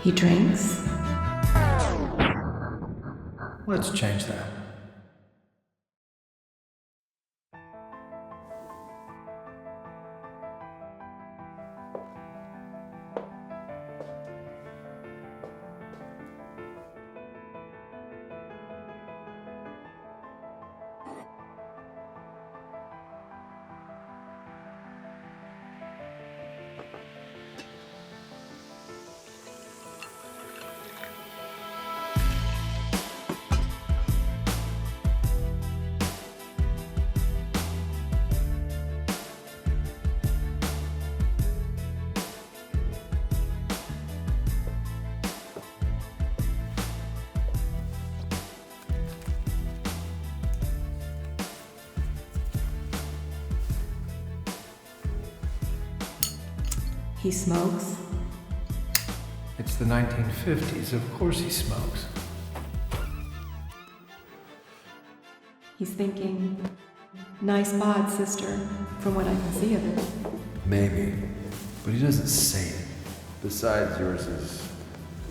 He drinks? Let's change that. He smokes? It's the 1950s, of course he smokes. He's thinking, nice bod, sister, from what I can see of it. Maybe, but he doesn't say it. Besides, yours is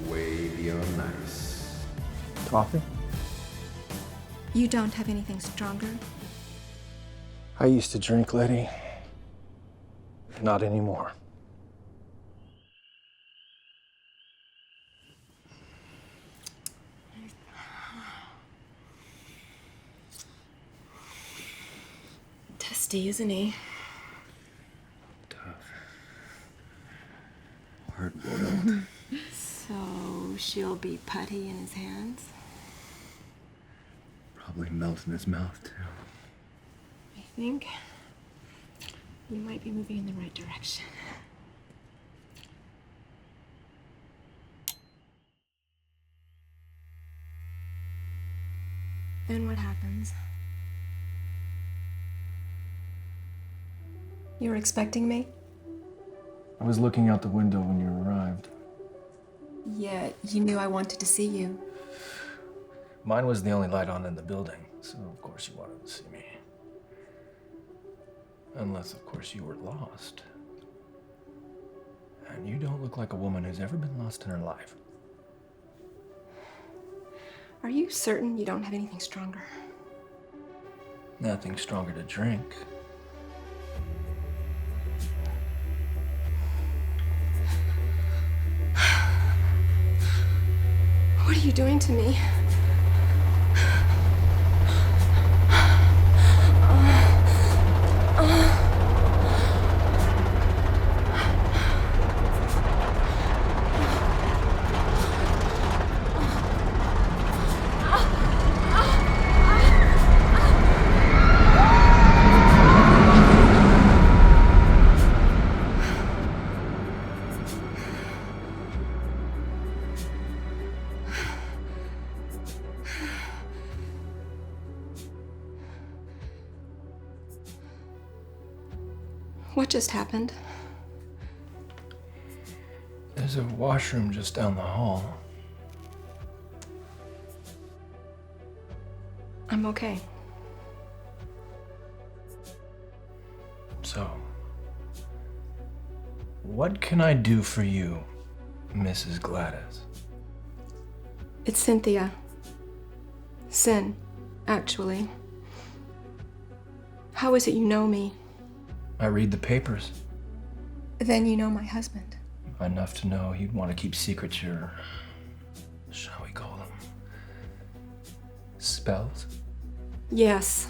way beyond nice. Coffee? You don't have anything stronger? I used to drink, Letty. Not anymore. Testy, isn't he? Tough. Hard-boiled. So she'll be putty in his hands? Probably melt in his mouth, too. I think you might be moving in the right direction. Then what happens? You were expecting me? I was looking out the window when you arrived. Yet you knew I wanted to see you. Mine was the only light on in the building, so of course you wanted to see me. Unless, of course, you were lost. And you don't look like a woman who's ever been lost in her life. Are you certain you don't have anything stronger? Nothing stronger to drink. What are you doing to me? What just happened? There's a washroom just down the hall. I'm okay. So, what can I do for you, Mrs. Gladys? It's Cynthia. Sin, actually. How is it you know me? I read the papers. Then you know my husband. Enough to know you'd want to keep secret your, shall we call them, spells? Yes.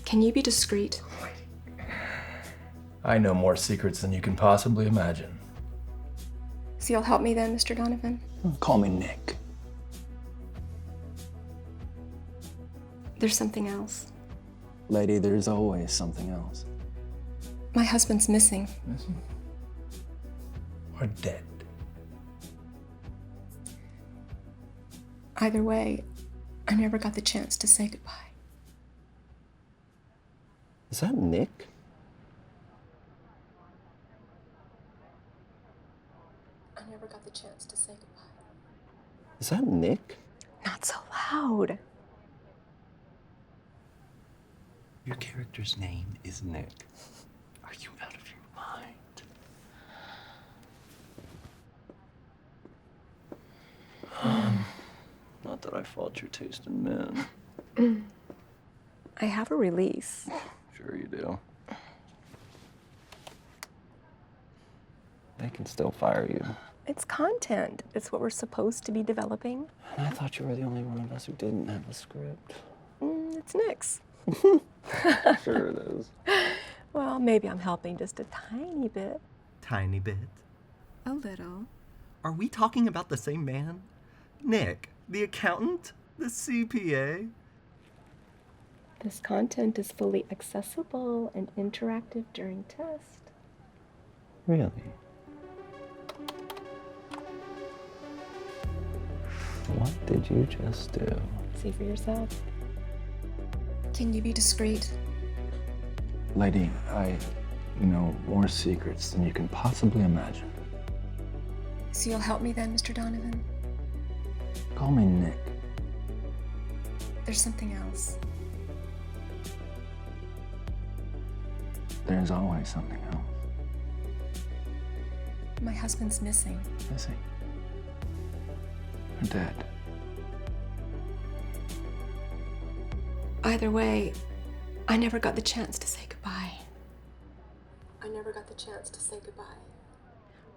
Can you be discreet? I know more secrets than you can possibly imagine. So you'll help me then, Mr. Donovan? Call me Nick. There's something else. Lady, there's always something else. My husband's missing. Missing? Or dead? Either way, I never got the chance to say goodbye. Is that Nick? I never got the chance to say goodbye. Is that Nick? Not so loud. Your character's name is Nick. Are you out of your mind? that I fought your taste in men. I have a release. Sure you do. They can still fire you. It's content. It's what we're supposed to be developing. And I thought you were the only one of us who didn't have a script. It's Nick's. Sure it is. Well, maybe I'm helping just a tiny bit. Tiny bit. A little. Are we talking about the same man? Nick, the accountant? The CPA? This content is fully accessible and interactive during test. Really? What did you just do? See for yourself. Can you be discreet? Lady, I know more secrets than you can possibly imagine. So you'll help me then, Mr. Donovan? Call me Nick. There's something else. There's always something else. My husband's missing. Missing. Or dead. Either way, I never got the chance to say goodbye. I never got the chance to say goodbye.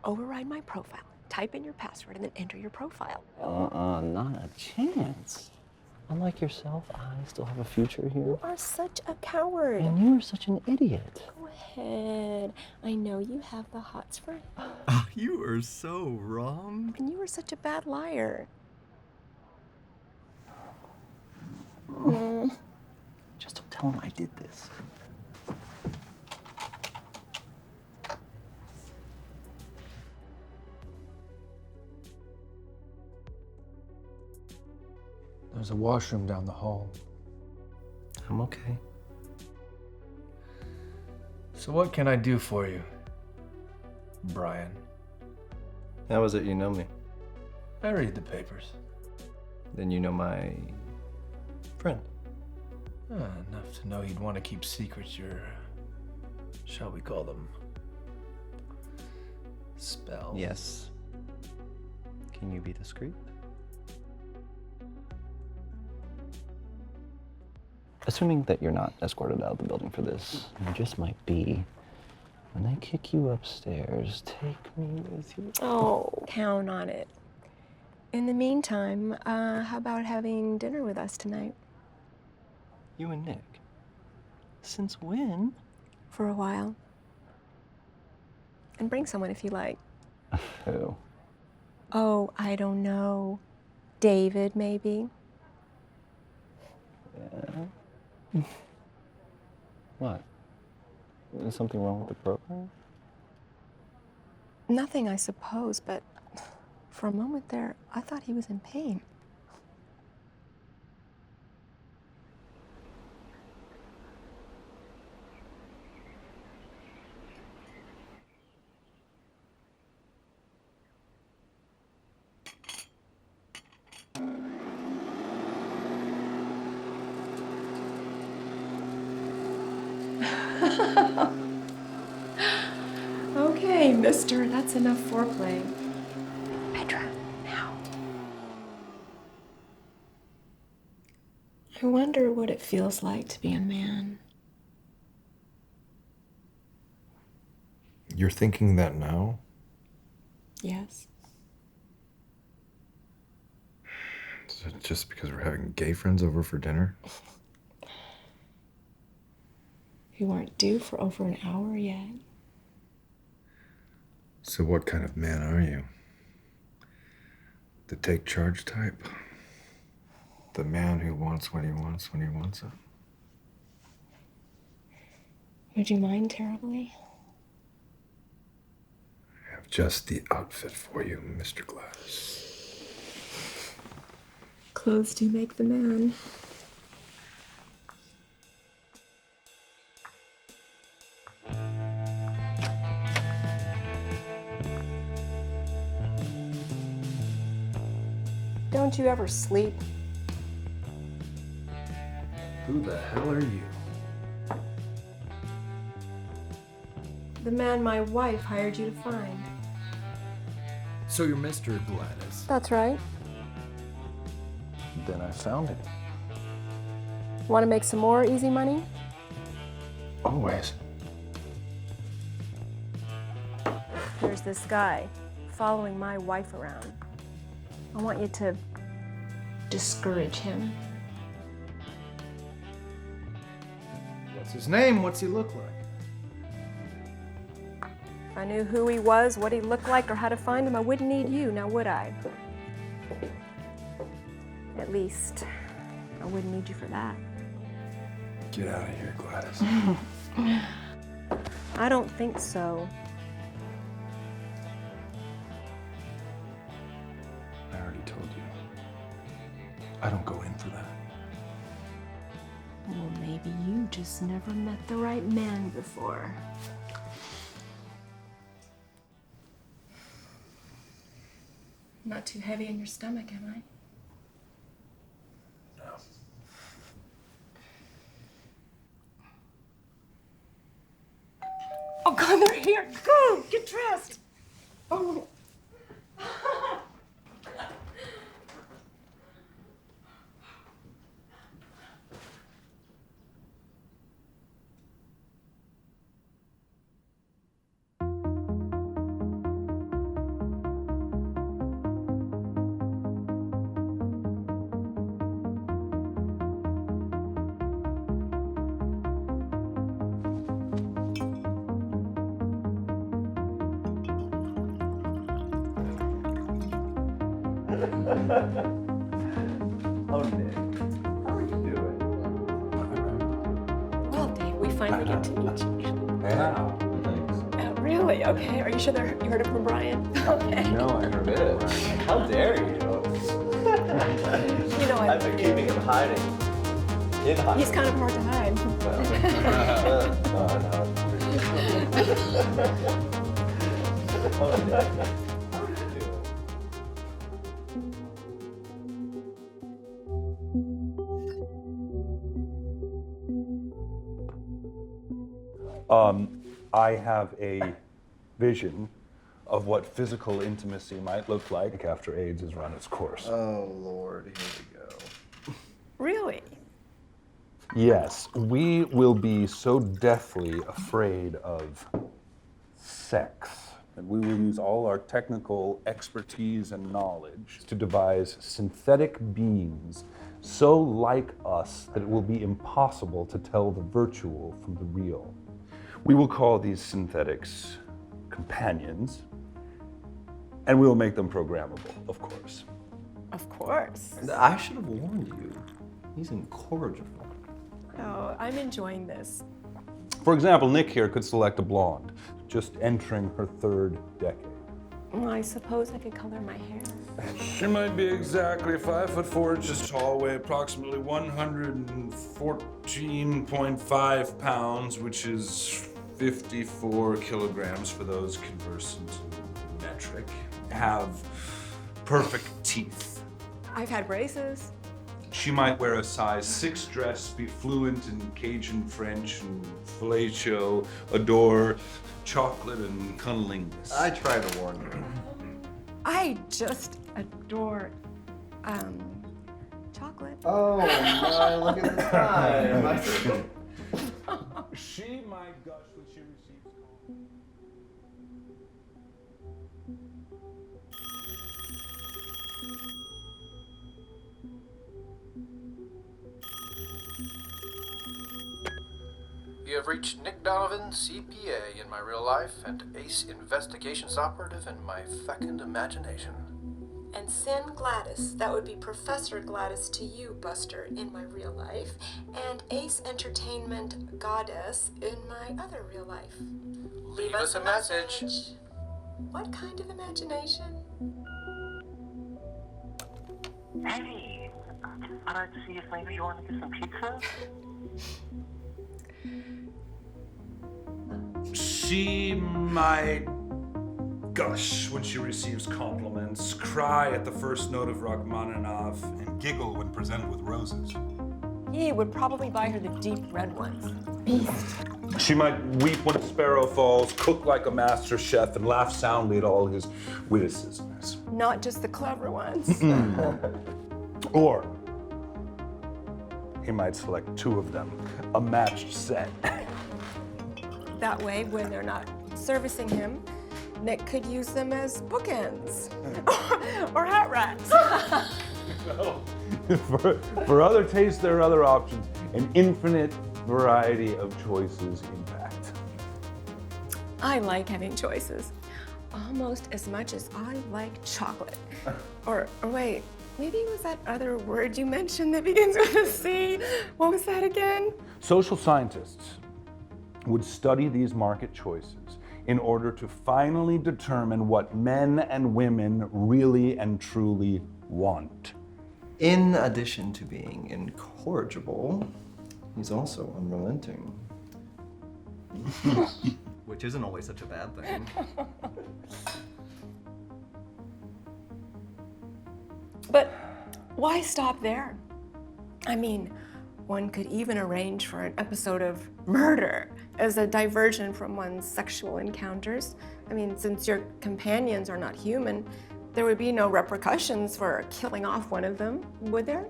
Override my profile, type in your password, and then enter your profile. Not a chance. Unlike yourself, I still have a future here. You are such a coward. And you are such an idiot. Go ahead. I know you have the hots for him. Oh, you are so wrong. And you were such a bad liar. Just don't tell him I did this. There's a washroom down the hall. I'm okay. So what can I do for you, Brian? How is it you know me? I read the papers. Then you know my friend. Enough to know you'd want to keep secrets your, shall we call them, spells. Yes. Can you be discreet? Assuming that you're not escorted out of the building for this, you just might be. When they kick you upstairs, take me with you. Oh, count on it. In the meantime, how about having dinner with us tonight? You and Nick? Since when? For a while. And bring someone if you like. Who? Oh, I don't know. David, maybe? Yeah. What? Is something wrong with the program? Nothing, I suppose, but for a moment there, I thought he was in pain. Okay, mister, that's enough foreplay. Petra, now. I wonder what it feels like to be a man. You're thinking that now? Yes. Is it just because we're having gay friends over for dinner? You aren't due for over an hour yet. So what kind of man are you? The take charge type? The man who wants what he wants when he wants it? Would you mind terribly? I have just the outfit for you, Mr. Gladys. Clothes do make the man. Don't you ever sleep? Who the hell are you? The man my wife hired you to find. So you're Mr. Gladys. That's right. then I found it. Want to make some more easy money? Always. There's this guy following my wife around. I want you to discourage him. What's his name? What's he look like? If I knew who he was, what he looked like, or how to find him, I wouldn't need you, now would I? At least, I wouldn't need you for that. Get out of here, Gladys. I don't think so. I already told you. I don't go in for that. Well, maybe you just never met the right man before. Not too heavy in your stomach, am I? No. Oh, God, they're here. Go, get dressed. Oh. Oh, Nick. How are you doing? Well, Dave, we finally get to meet you. Wow. Thanks. Oh, really? Okay. Are you sure you heard it from Brian? Okay. No, I heard it. How dare you? You know, I've been keeping him hiding. In hiding. he's kind of hard to hide. I have a vision of what physical intimacy might look like after AIDS has run its course. Oh, Lord, here we go. Really? Yes, we will be so deathly afraid of sex, and we will use all our technical expertise and knowledge to devise synthetic beings so like us that it will be impossible to tell the virtual from the real. We will call these synthetics companions, and we will make them programmable, of course. Of course. I should have warned you. He's incorrigible. Oh, I'm enjoying this. For example, Nick here could select a blonde, just entering her third decade. Well, I suppose I could color my hair. She might be exactly 5'4" tall, weigh approximately 114.5 pounds, which is 54 kilograms for those conversant in metric. Have perfect teeth. I've had braces. She might wear a size 6 dress, be fluent in Cajun French and fellatio, adore chocolate and cunnilingus. I tried to warn you. I just adore, chocolate. Oh, my, look at the time. She might gush when she receives calls. You have reached Nick Donovan, CPA in my real life, and Ace Investigations Operative in my fecund imagination. And Sin Gladys, that would be Professor Gladys to you, Buster, in my real life, and Ace Entertainment Goddess in my other real life. Leave us a message. What kind of imagination? Hey, just thought I'd see if maybe you want to get some pizza. She might gush when she receives compliments, cry at the first note of Rachmaninoff, and giggle when presented with roses. He would probably buy her the deep red ones. Beast. She might weep when a sparrow falls, cook like a master chef, and laugh soundly at all his witticisms. Not just the clever ones. Or He might select 2 of them, a matched set. That way, when they're not servicing him, Nick could use them as bookends or hat racks. For other tastes, there are other options. An infinite variety of choices, in fact. I like having choices, almost as much as I like chocolate. Or wait, maybe it was that other word you mentioned that begins with a C. What was that again? Social scientists would study these market choices in order to finally determine what men and women really and truly want. In addition to being incorrigible, he's also unrelenting. Which isn't always such a bad thing. But why stop there? I mean, one could even arrange for an episode of murder as a diversion from one's sexual encounters. I mean, since your companions are not human, there would be no repercussions for killing off one of them, would there?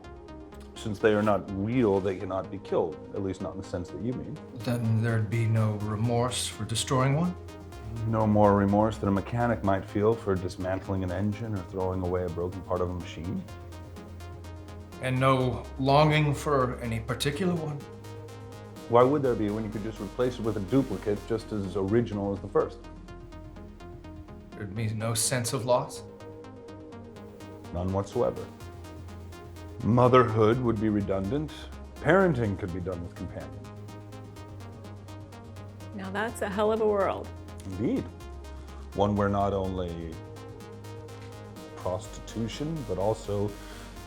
Since they are not real, they cannot be killed, at least not in the sense that you mean. Then there'd be no remorse for destroying one? No more remorse than a mechanic might feel for dismantling an engine or throwing away a broken part of a machine. And no longing for any particular one? Why would there be when you could just replace it with a duplicate just as original as the first? There'd be no sense of loss? None whatsoever. Motherhood would be redundant. Parenting could be done with companion. Now that's a hell of a world. Indeed. One where not only prostitution, but also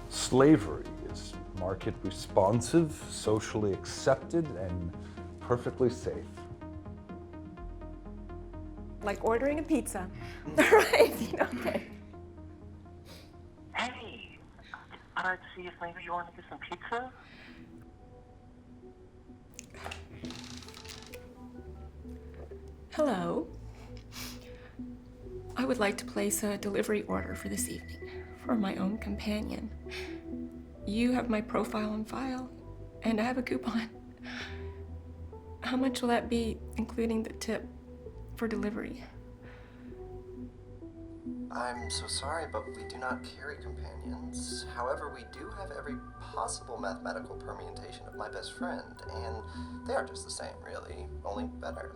slavery is market responsive, socially accepted, and perfectly safe. Like ordering a pizza. Right, okay. Hey, I'd see if maybe you want to get some pizza. Hello. I would like to place a delivery order for this evening for my own companion. You have my profile on file, and I have a coupon. How much will that be, including the tip for delivery? I'm so sorry, but we do not carry companions. However, we do have every possible mathematical permutation of my best friend, and they are just the same, really, only better.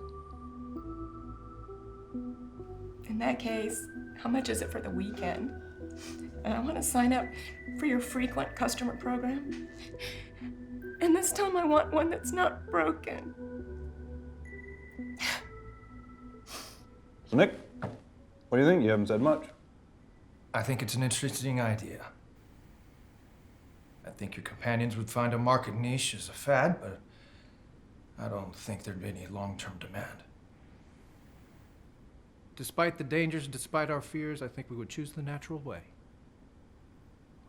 In that case, how much is it for the weekend? And I want to sign up for your frequent customer program. And this time I want one that's not broken. So Nick, what do you think? You haven't said much. I think it's an interesting idea. I think your companions would find a market niche as a fad, but I don't think there'd be any long-term demand. Despite the dangers, despite our fears, I think we would choose the natural way.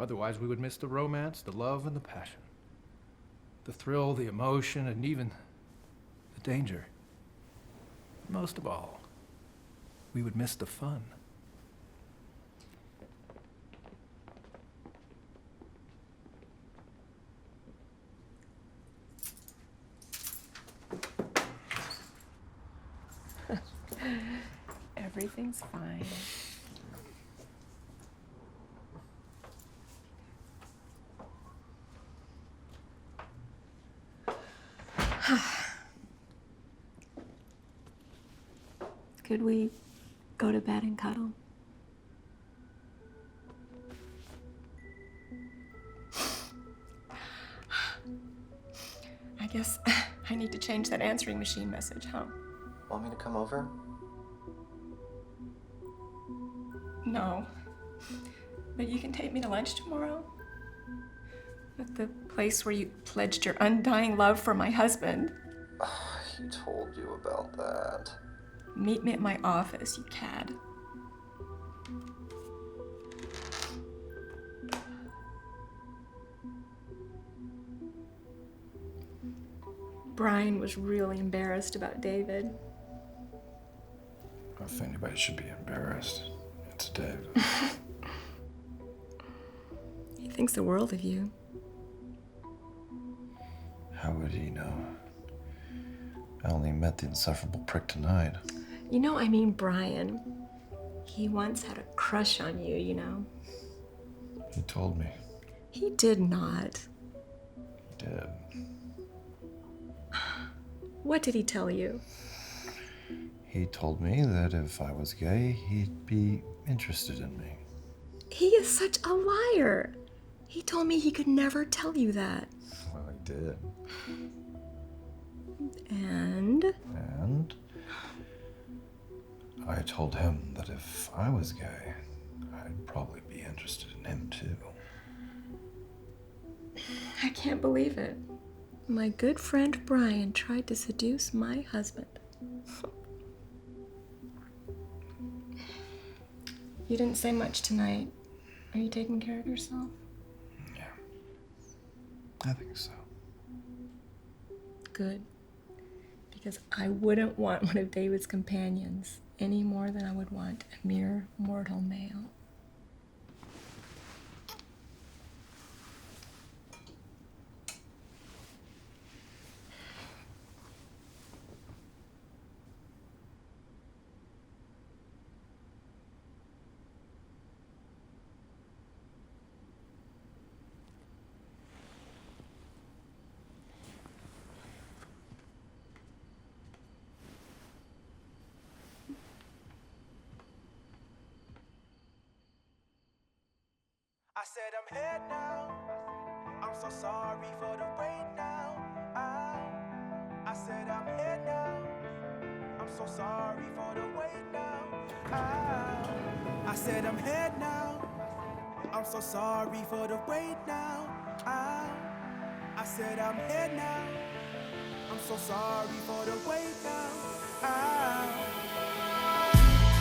Otherwise, we would miss the romance, the love, and the passion. The thrill, the emotion, and even the danger. Most of all, we would miss the fun. Everything's fine. Could we go to bed and cuddle? I guess I need to change that answering machine message, huh? Want me to come over? No. But you can take me to lunch tomorrow? At the place where you pledged your undying love for my husband. He told you about that. Meet me at my office, you cad. Brian was really embarrassed about David. If anybody should be embarrassed, it's Dave. He thinks the world of you. How would he know? I only met the insufferable prick tonight. You know, I mean, Brian. He once had a crush on you, you know? He told me. He did not. He did. What did he tell you? He told me that if I was gay, he'd be interested in me. He is such a liar. He told me he could never tell you that. Well, he did. And? And I told him that if I was gay, I'd probably be interested in him too. I can't believe it. My good friend Brian tried to seduce my husband. You didn't say much tonight. Are you taking care of yourself? Yeah. I think so. Good. Because I wouldn't want one of David's companions any more than I would want a mere mortal male. I said I'm here now. I'm so sorry for the wait now. I said I'm here now. I'm so sorry for the wait now. I said I'm here now. I'm so sorry for the wait now. I said I'm here now. I'm so sorry for the wait now.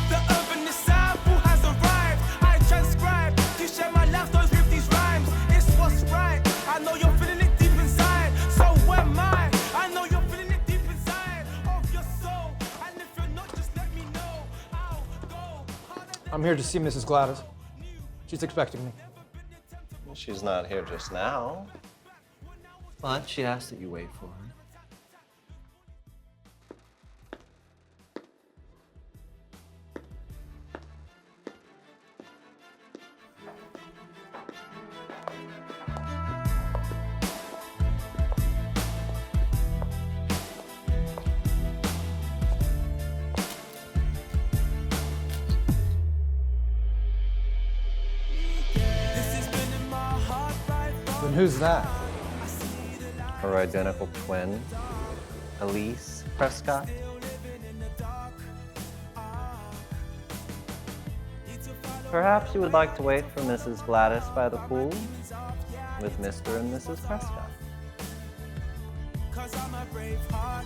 The urban disciple has arrived. I transcribe to share my laughter with these rhymes. It's what's right. I know you're feeling it deep inside. So am I. I know you're feeling it deep inside of your soul. And if you're not, just let me know. I'll go harder than I'm here to see Mrs. Gladys. She's expecting me. She's not here just now, but she asked that you wait for her. Then who's that? Her identical twin, Elise Prescott. Perhaps you would like to wait for Mrs. Gladys by the pool with Mr. and Mrs. Prescott. 'cause I'm a brave heart.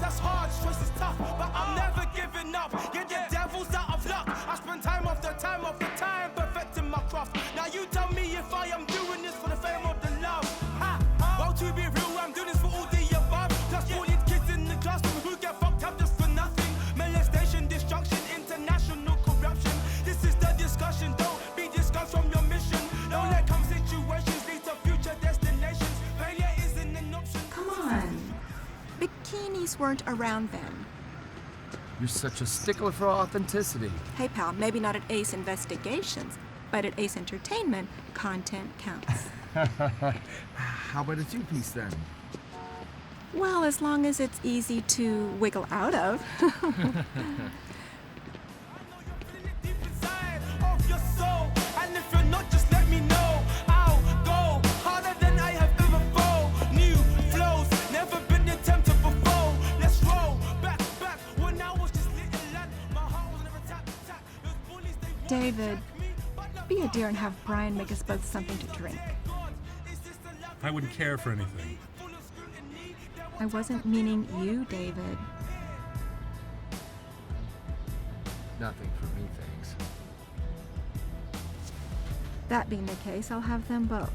That's hard, choice is tough, but I'm never giving up. Get the devil's out of luck. I spend time after time perfecting my craft. Now you tell me if I am doing this for the fame or the love. Well, to be real, I'm doing this for all the above. Just bullied kids in the classroom who get fucked up just for nothing. Molestation, destruction, international corruption. This is the discussion. Don't be discussed from your mission. Don't let come situations lead to future destinations. Failure isn't an option. Come on. Bikinis weren't around then. You're such a stickler for authenticity. Hey, pal, maybe not at Ace Investigations, but at Ace Entertainment, content counts. How about a two-piece then? Well, as long as it's easy to wiggle out of. Of your soul, and if you're not, just let me know. I'll go harder than I have ever fought. New flows, never been attempted before. Let's roll back when I was just little lad. My heart was never tap. Those bullies, they wanted David, be a dear and have Brian make us both something to drink. I wouldn't care for anything. I wasn't meaning you, David. Nothing for me, thanks. That being the case, I'll have them both.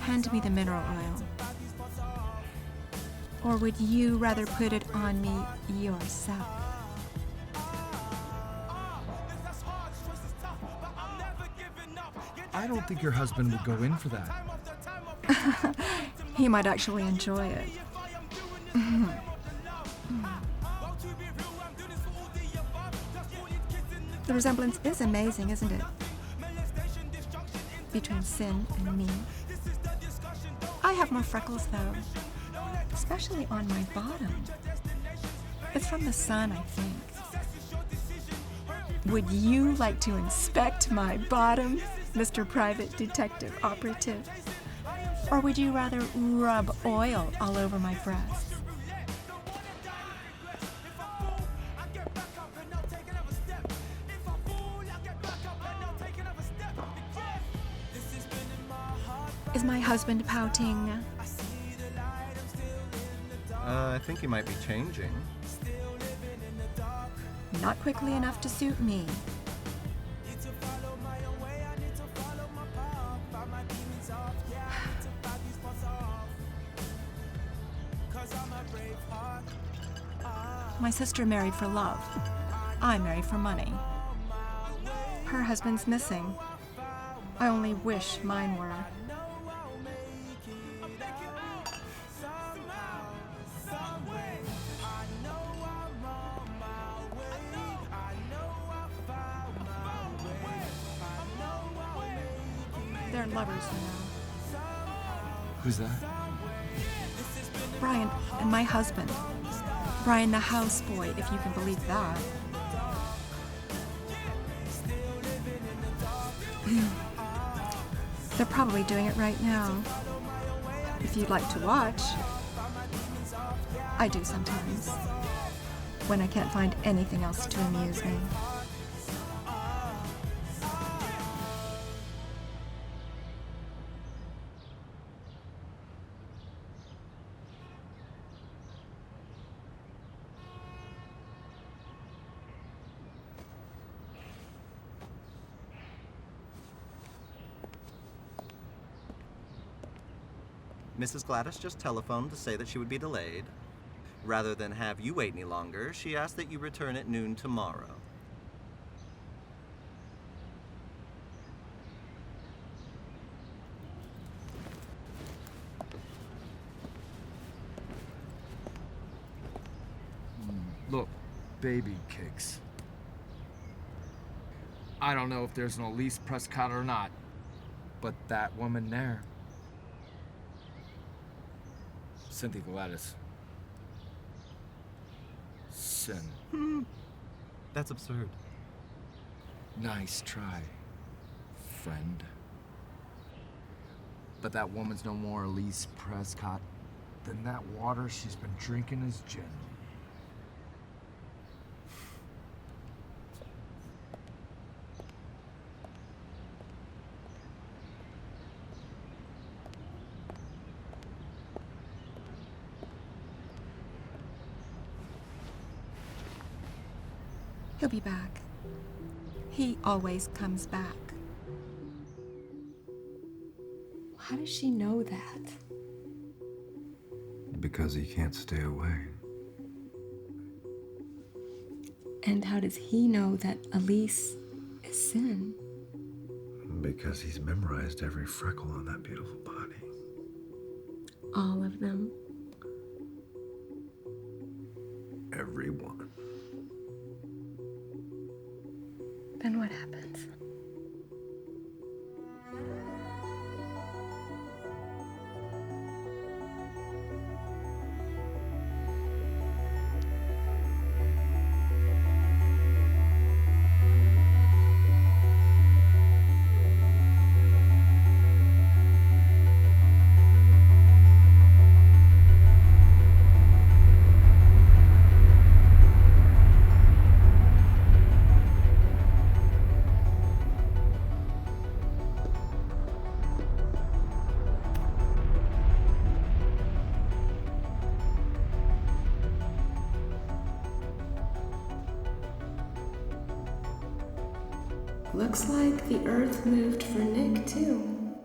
Hand me the mineral oil. Or would you rather put it on me yourself? I don't think your husband would go in for that. He might actually enjoy it. The resemblance is amazing, isn't it? Between Sin and me. I have more freckles, though. Especially on my bottom. It's from the sun, I think. Would you like to inspect my bottom, Mr. Private Detective Operative? Or would you rather rub oil all over my breast? Is my husband pouting? I think he might be changing. Not quickly enough to suit me. My sister married for love. I married for money. Her husband's missing. I only wish mine were. They're lovers now. Who's that? Brian and my husband. Brian the houseboy, if you can believe that. They're probably doing it right now. If you'd like to watch. I do sometimes. When I can't find anything else to amuse me. Mrs. Gladys just telephoned to say that she would be delayed. Rather than have you wait any longer, she asked that you return at noon tomorrow. Look, baby kicks. I don't know if there's an Elise Prescott or not, but that woman there, Cynthia Gladys. Sin. That's absurd. Nice try, friend. But that woman's no more Elise Prescott than that water she's been drinking is gin. He'll be back. He always comes back. How does she know that? Because he can't stay away. And how does he know that Elise is Sin? Because he's memorized every freckle on that beautiful body. All of them? Every one. Then what happens? Looks like the Earth moved for Nick, too.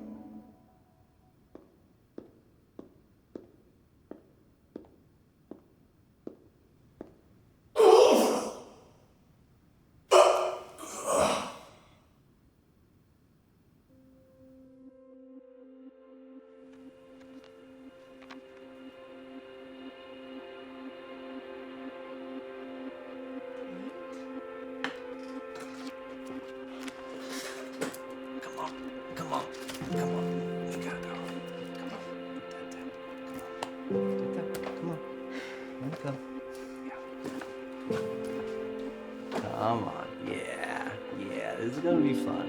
Come on, yeah, this is gonna be fun.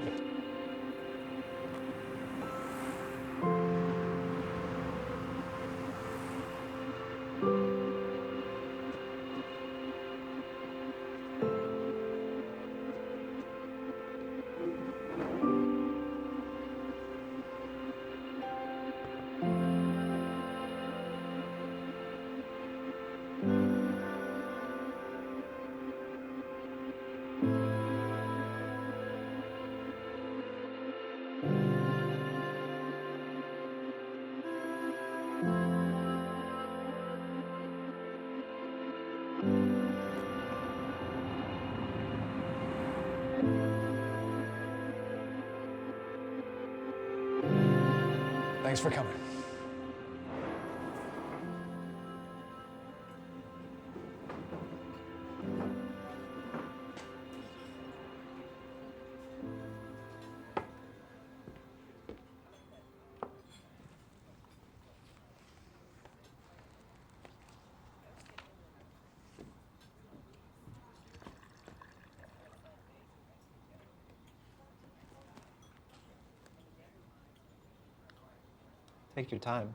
Thanks for coming. Take your time.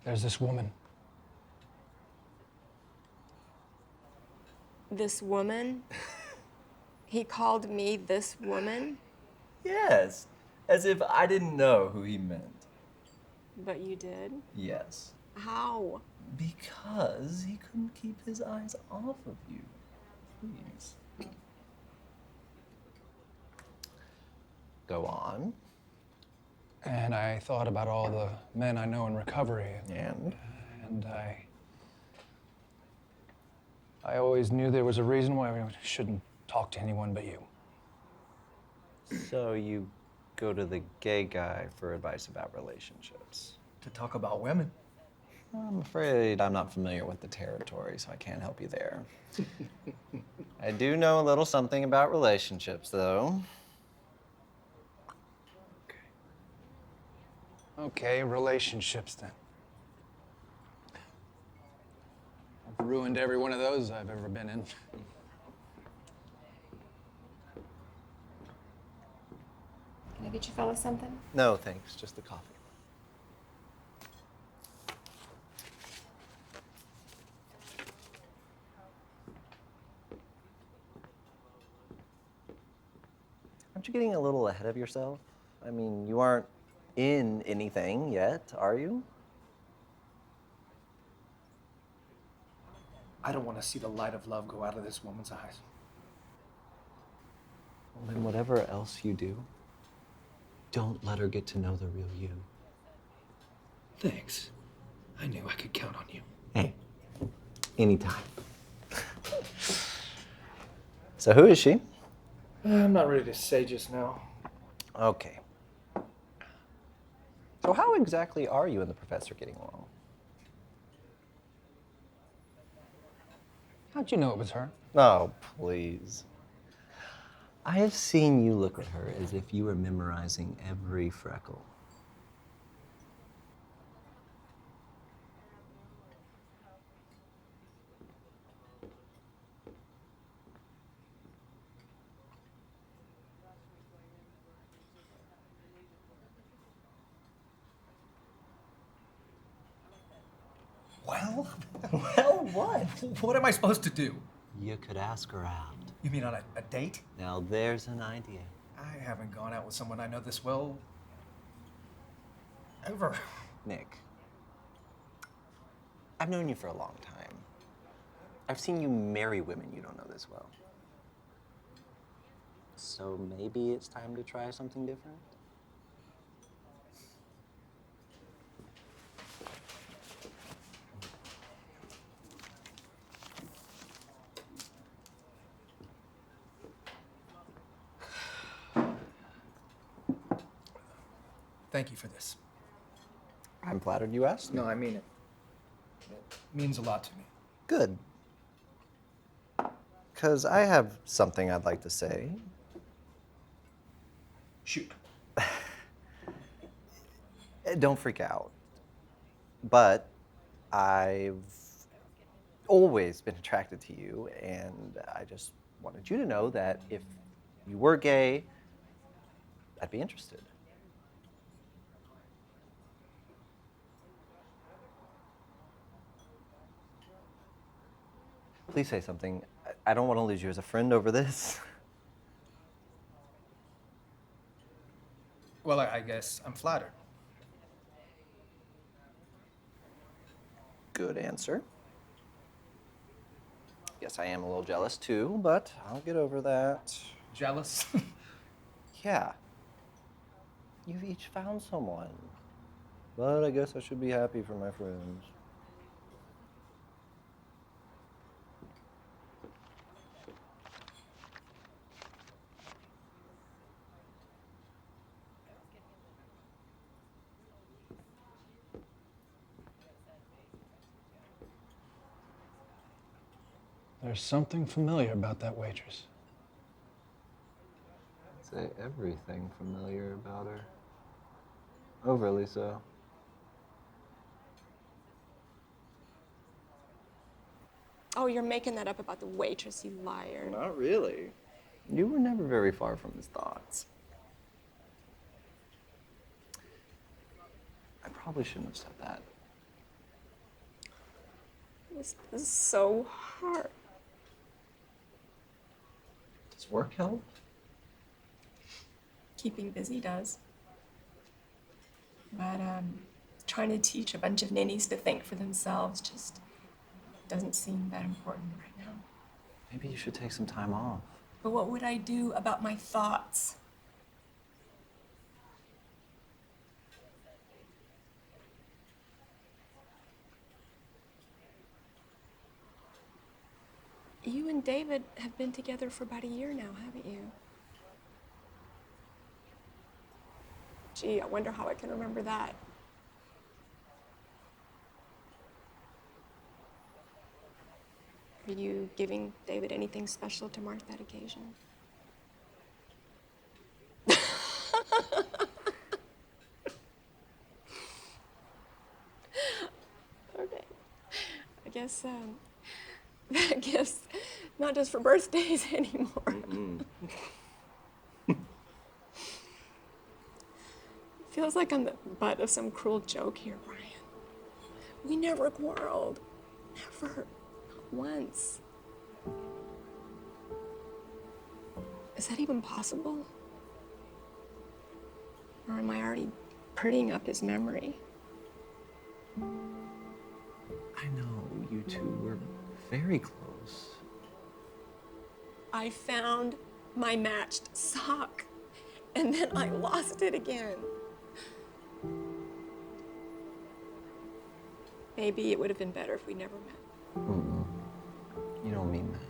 There's this woman. This woman? He called me this woman? Yes, as if I didn't know who he meant. But you did? Yes. How? Because he couldn't keep his eyes off of you. Please. Go on. And I thought about all the men I know in recovery. And I always knew there was a reason why we shouldn't talk to anyone but you. So you go to the gay guy for advice about relationships. To talk about women. I'm afraid I'm not familiar with the territory, so I can't help you there. I do know a little something about relationships, though. Okay, relationships then. I've ruined every one of those I've ever been in. Can I get you fellas something? No, thanks. Just the coffee. Aren't you getting a little ahead of yourself? I mean, you aren't in anything yet, are you? I don't want to see the light of love go out of this woman's eyes. Well, then whatever else you do, don't let her get to know the real you. Thanks. I knew I could count on you. Hey, anytime. So who is she? I'm not ready to say just now. Okay. So how exactly are you and the professor getting along? How'd you know it was her? Oh, please. I have seen you look at her as if you were memorizing every freckle. Well, what? What am I supposed to do? You could ask her out. You mean on a date? Now there's an idea. I haven't gone out with someone I know this well ever. Nick, I've known you for a long time. I've seen you marry women you don't know this well. So maybe it's time to try something different? Thank you for this. I'm flattered you asked me. No, I mean it. It means a lot to me. Good. Because I have something I'd like to say. Shoot. Don't freak out. But I've always been attracted to you, and I just wanted you to know that if you were gay, I'd be interested. Please say something. I don't want to lose you as a friend over this. Well, I guess I'm flattered. Good answer. Yes, I am a little jealous too, but I'll get over that. Jealous? Yeah. You've each found someone. But I guess I should be happy for my friends. There's something familiar about that waitress. I'd say everything familiar about her. Overly so. Oh, you're making that up about the waitress, you liar. Not really. You were never very far from his thoughts. I probably shouldn't have said that. This is so hard. Does work help? Keeping busy does. But trying to teach a bunch of ninnies to think for themselves just doesn't seem that important right now. Maybe you should take some time off. But what would I do about my thoughts? You and David have been together for about a year now, haven't you? Gee, I wonder how I can remember that. Are you giving David anything special to mark that occasion? Okay. I guess not just for birthdays anymore. Feels like I'm the butt of some cruel joke here, Brian. We never quarreled. Never. Not once. Is that even possible? Or am I already prettying up his memory? I know you two were very close. I found my matched sock, and then I lost it again. Maybe it would have been better if we never met. You don't mean that.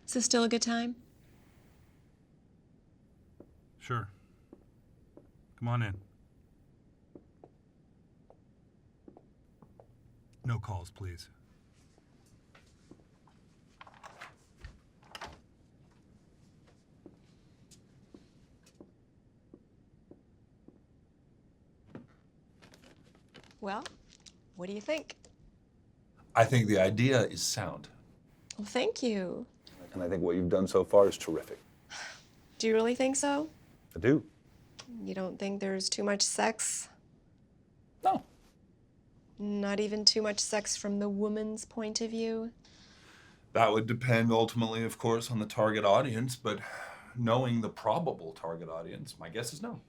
Is this still a good time? Sure. Come on in. No calls, please. Well, what do you think? I think the idea is sound. Well, thank you. And I think what you've done so far is terrific. Do you really think so? I do. You don't think there's too much sex? No. Not even too much sex from the woman's point of view? That would depend ultimately, of course, on the target audience, but knowing the probable target audience, my guess is no.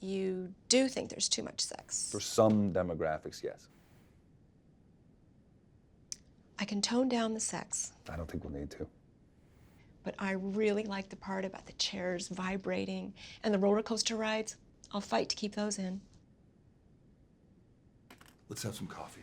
You do think there's too much sex? For some demographics, yes. I can tone down the sex, I don't think we'll need to. but I really like the part about the chairs vibrating and the roller coaster rides. I'll fight to keep those in. Let's have some coffee.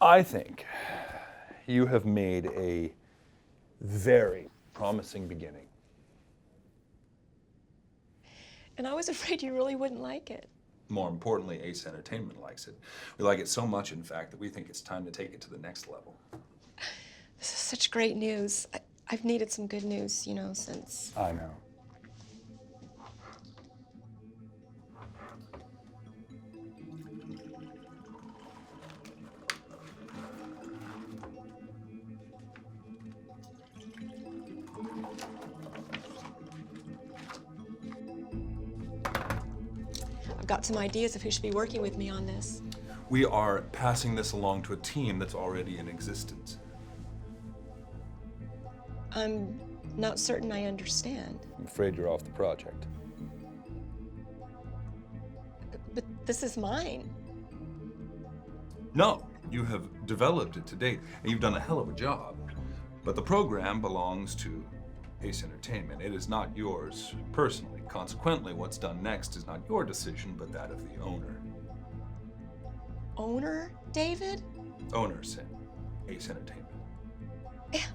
I think you have made a very promising beginning. And I was afraid you really wouldn't like it. More importantly, Ace Entertainment likes it. We like it so much, in fact, that we think it's time to take it to the next level. This is such great news. I've needed some good news, you know, since... I know. I've got some ideas of who should be working with me on this. We are passing this along to a team that's already in existence. I'm not certain I understand. I'm afraid you're off the project. But this is mine. No, you have developed it to date, and you've done a hell of a job. But the program belongs to Ace Entertainment. It is not yours personally. Consequently, what's done next is not your decision, but that of the owner. Owner, David? Owner, Sin. Ace Entertainment.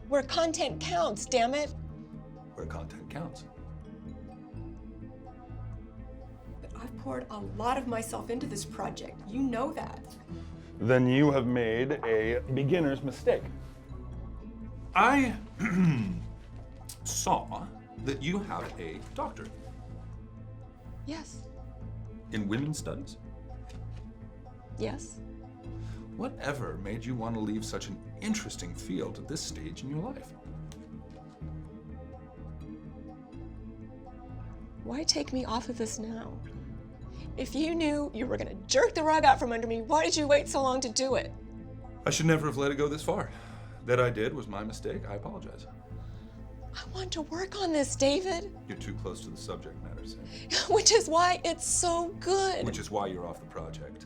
Where content counts, damn it. Where content counts. But I've poured a lot of myself into this project. You know that. Then you have made a beginner's mistake. I saw that you have a doctorate Yes. in women's studies. Yes. Whatever made you want to leave such an interesting field at this stage in your life? Why take me off of this now? If you knew you were gonna jerk the rug out from under me, why did you wait so long to do it? I should never have let it go this far. That I did was my mistake. I apologize. I want to work on this, David. You're too close to the subject matter, Sam. Which is why it's so good. Which is why you're off the project.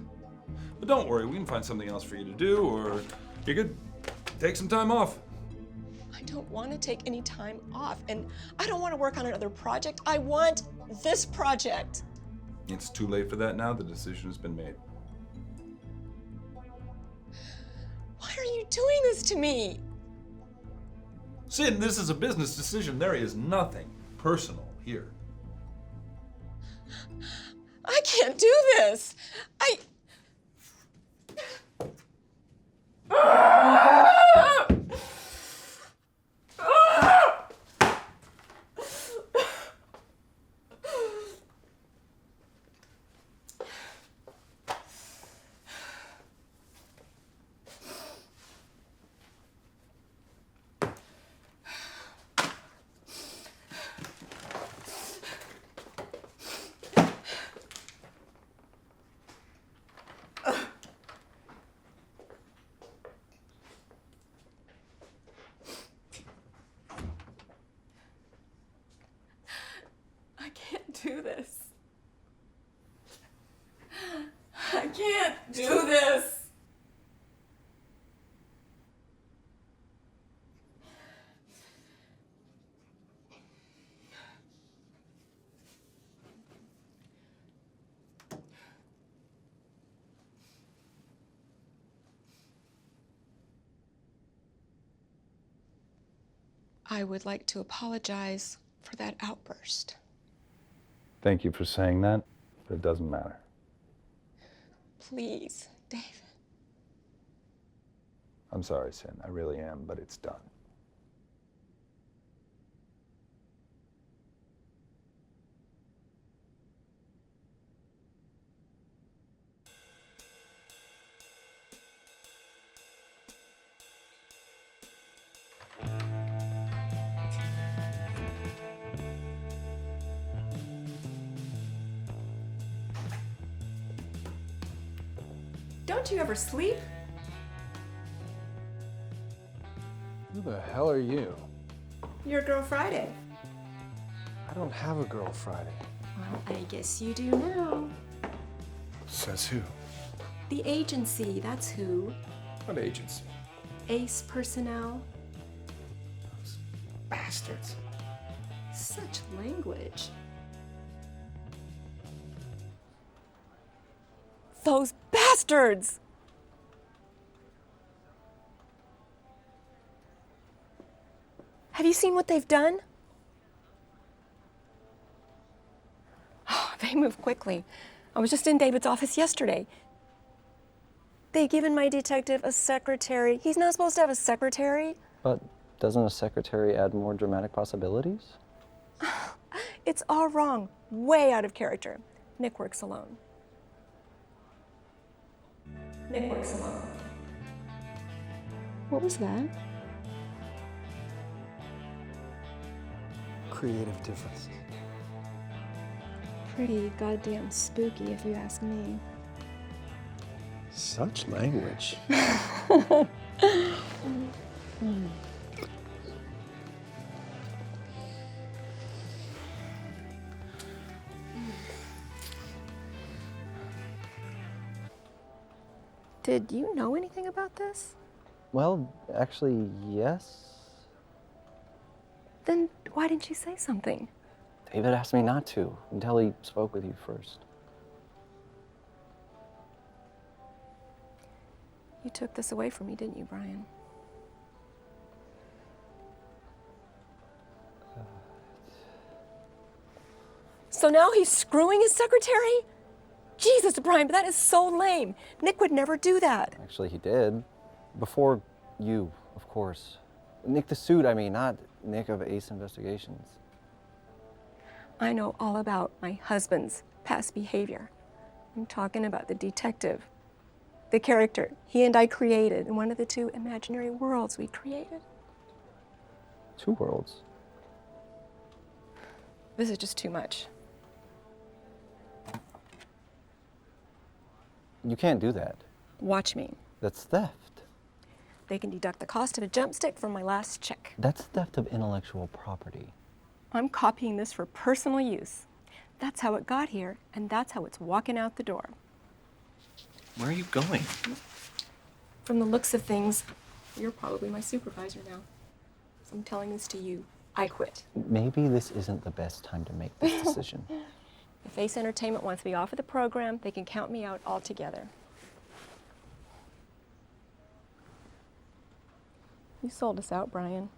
But don't worry, we can find something else for you to do, or you could take some time off. I don't want to take any time off, and I don't want to work on another project. I want this project. It's too late for that now. The decision has been made. Why are you doing this to me? Sid, this is a business decision. There is nothing personal here. I can't do this. I can't do this. I can't do this. I would like to apologize for that outburst. Thank you for saying that, but it doesn't matter. Please, David. I'm sorry, Sin. I really am, but it's done. Don't you ever sleep? Who the hell are you? Your girl Friday. I don't have a girl Friday. Well, I guess you do now. Says who? The agency, that's who. What agency? Ace Personnel. Bastards. Such language. Those bastards! Have you seen what they've done? Oh, they move quickly. I was just in David's office yesterday. They've given my detective a secretary. He's not supposed to have a secretary. But doesn't a secretary add more dramatic possibilities? It's all wrong. Way out of character. Nick works alone. Nick works alone. What was that? Creative differences. Pretty goddamn spooky, if you ask me. Such language. Did you know anything about this? Well, actually, yes. Then why didn't you say something? David asked me not to until he spoke with you first. You took this away from me, didn't you, Brian? So now he's screwing his secretary? Jesus, Brian, but that is so lame. Nick would never do that. Actually, he did. Before you, of course. Nick the suit, I mean, not Nick of Ace Investigations. I know all about my husband's past behavior. I'm talking about the detective, the character he and I created in one of the two imaginary worlds we created. 2 worlds. This is just too much. You can't do that. Watch me. That's theft. They can deduct the cost of a jump stick from my last check. That's theft of intellectual property. I'm copying this for personal use. That's how it got here, and that's how it's walking out the door. Where are you going? From the looks of things, you're probably my supervisor now. So I'm telling this to you. I quit. Maybe this isn't the best time to make this decision. If Ace Entertainment wants me off of the program, they can count me out altogether. You sold us out, Brian.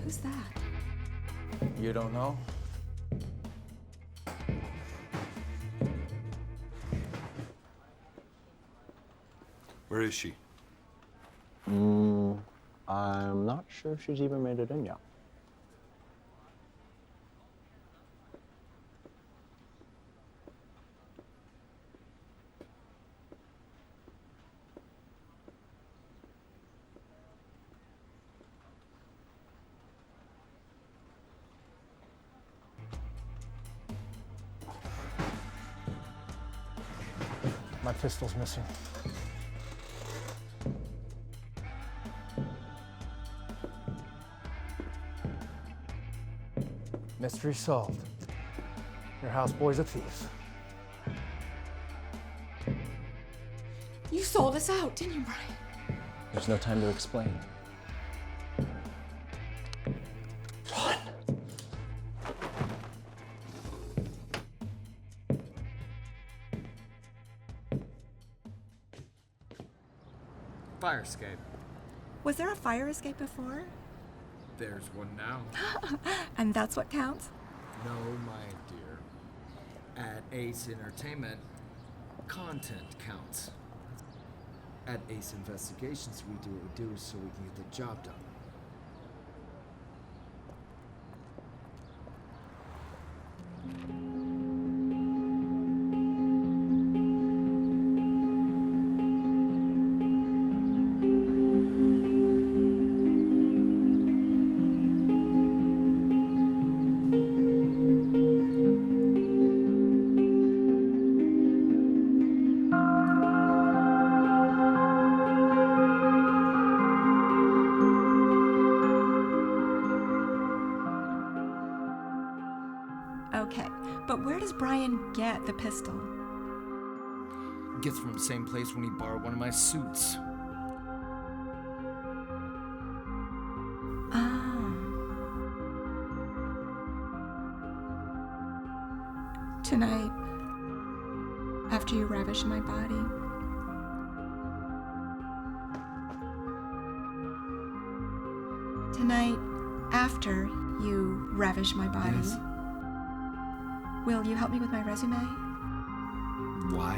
Who's that? You don't know? Where is she? I'm not sure if she's even made it in yet. My pistol's missing. Mystery solved. Your houseboy's a thief. You sold us out, didn't you, Brian? There's no time to explain. Fire escape. Was there a fire escape before? There's one now. And that's what counts? No, my dear. At Ace Entertainment, content counts. At Ace Investigations, we do what we do so we can get the job done. Okay, but where does Brian get the pistol? Gets from the same place when he borrowed one of my suits. Ah. Tonight, after you ravish my body, tonight, after you ravish my body, Yes. will you help me with my resume? Why?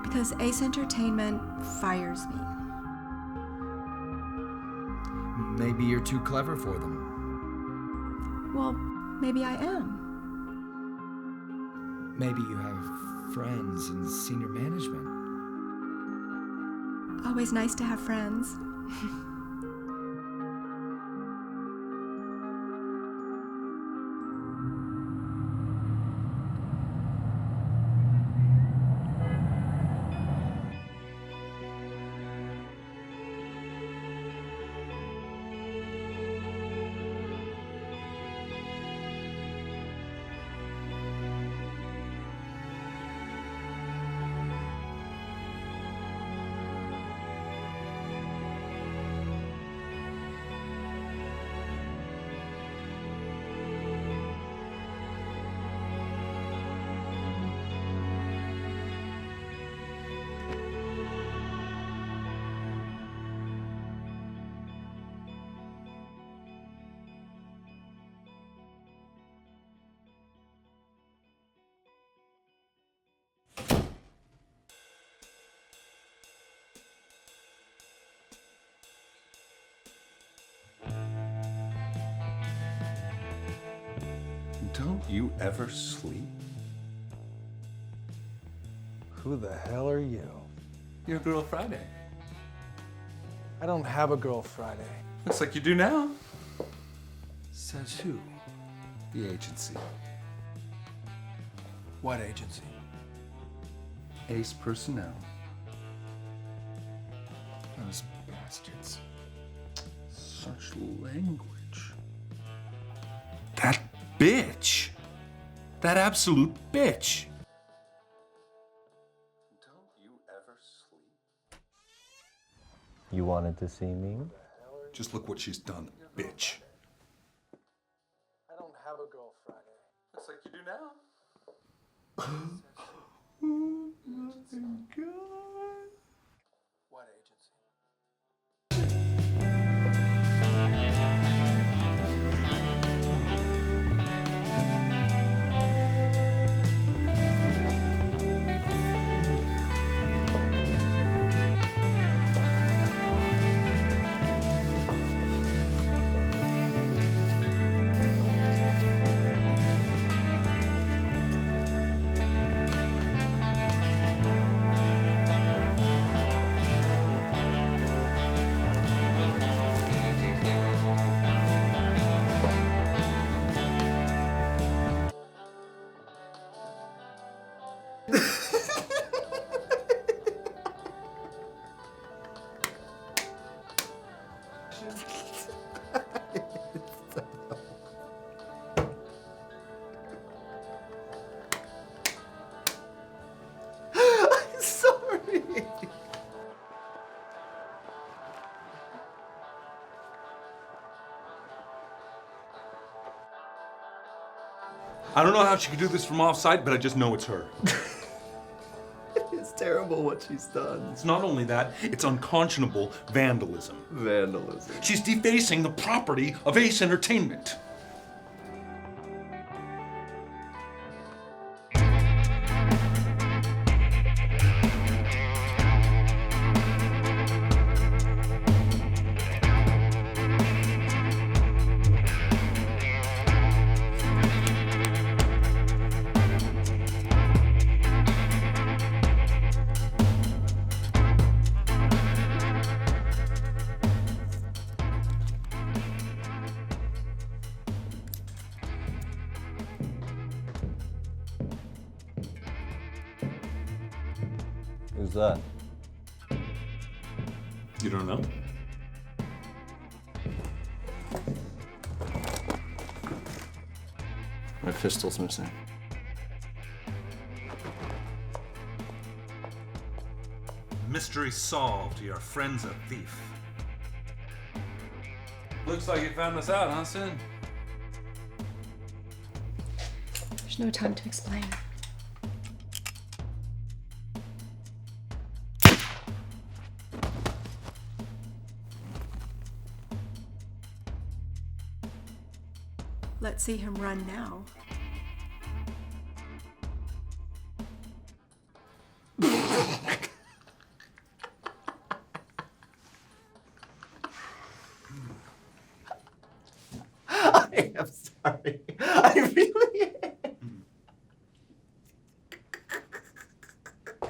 Because Ace Entertainment fires me. Maybe you're too clever for them. Well, maybe I am. Maybe you have friends in senior management. Always nice to have friends. Don't you ever sleep? Who the hell are you? Your girl Friday. I don't have a girl Friday. Looks like you do now. Says who? The agency. What agency? Ace Personnel. Those bastards. Such language. That bitch. That absolute bitch. Don't you ever sleep? You wanted to see me? Just look what she's done, bitch. I don't have a girl Friday. Looks like you do now. What agency? I don't know how she could do this from off-site, but I just know it's her. It's terrible what she's done. It's not only that, it's unconscionable vandalism. Vandalism. She's defacing the property of Ace Entertainment. Who's that? You don't know? My pistol's missing. Mystery solved. Your friend's a thief. Looks like you found us out, huh, Sin? There's no time to explain. Let's see him run now. I am sorry. I really am.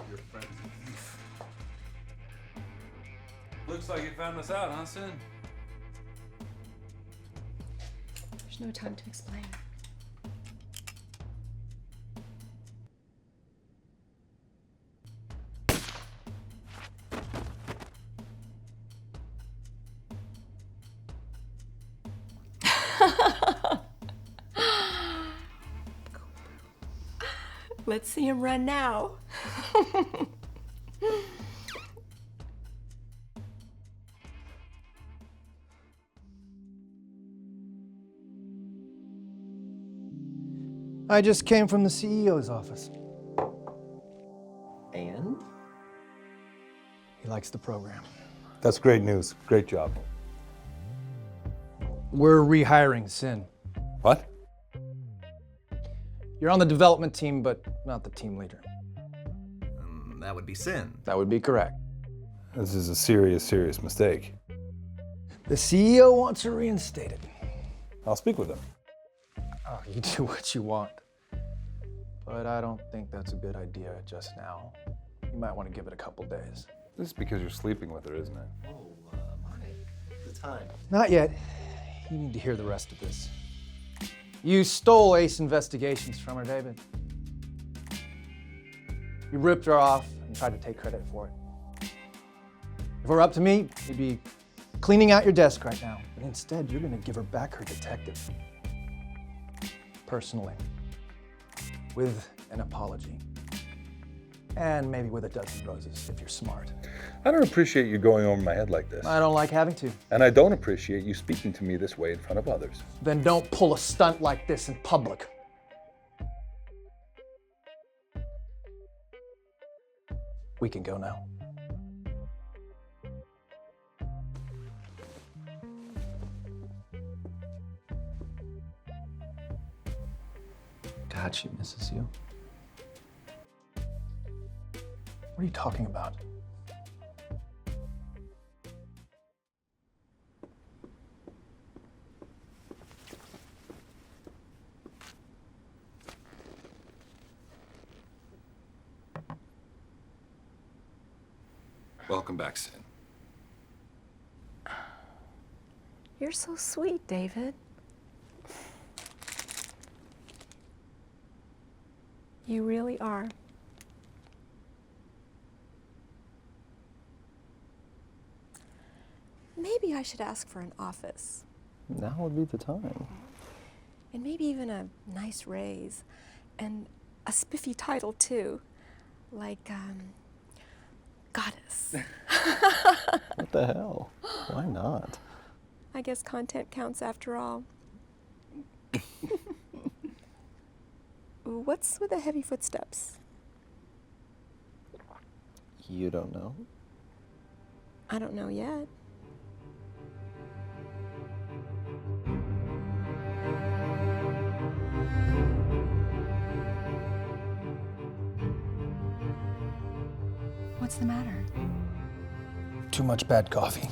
Your friend's a thief. Looks like you found us out, huh, Sin? There's no time to explain. Let's see him run now. I just came from the CEO's office. And? He likes the program. That's great news. Great job. We're rehiring Sin. What? You're on the development team, but not the team leader. That would be Sin. That would be correct. This is a serious, serious mistake. The CEO wants her reinstated. I'll speak with him. Oh, you do what you want. But I don't think that's a good idea just now. You might want to give it a couple days. This is because you're sleeping with her, isn't it? Oh, the time. Not yet. You need to hear the rest of this. You stole Ace Investigations from her, David. You ripped her off and tried to take credit for it. If it were up to me, you'd be cleaning out your desk right now. But instead, you're going to give her back her detective. Personally. With an apology. And maybe with a dozen roses, if you're smart. I don't appreciate you going over my head like this. I don't like having to. And I don't appreciate you speaking to me this way in front of others. Then don't pull a stunt like this in public. We can go now. God, she misses you. What are you talking about? Welcome back, Sin. You're so sweet, David. You really are. Maybe I should ask for an office. Now would be the time. And maybe even a nice raise. And a spiffy title, too. Like, goddess. What the hell? Why not? I guess content counts after all. So, what's with the heavy footsteps? You don't know? I don't know yet. What's the matter? Too much bad coffee.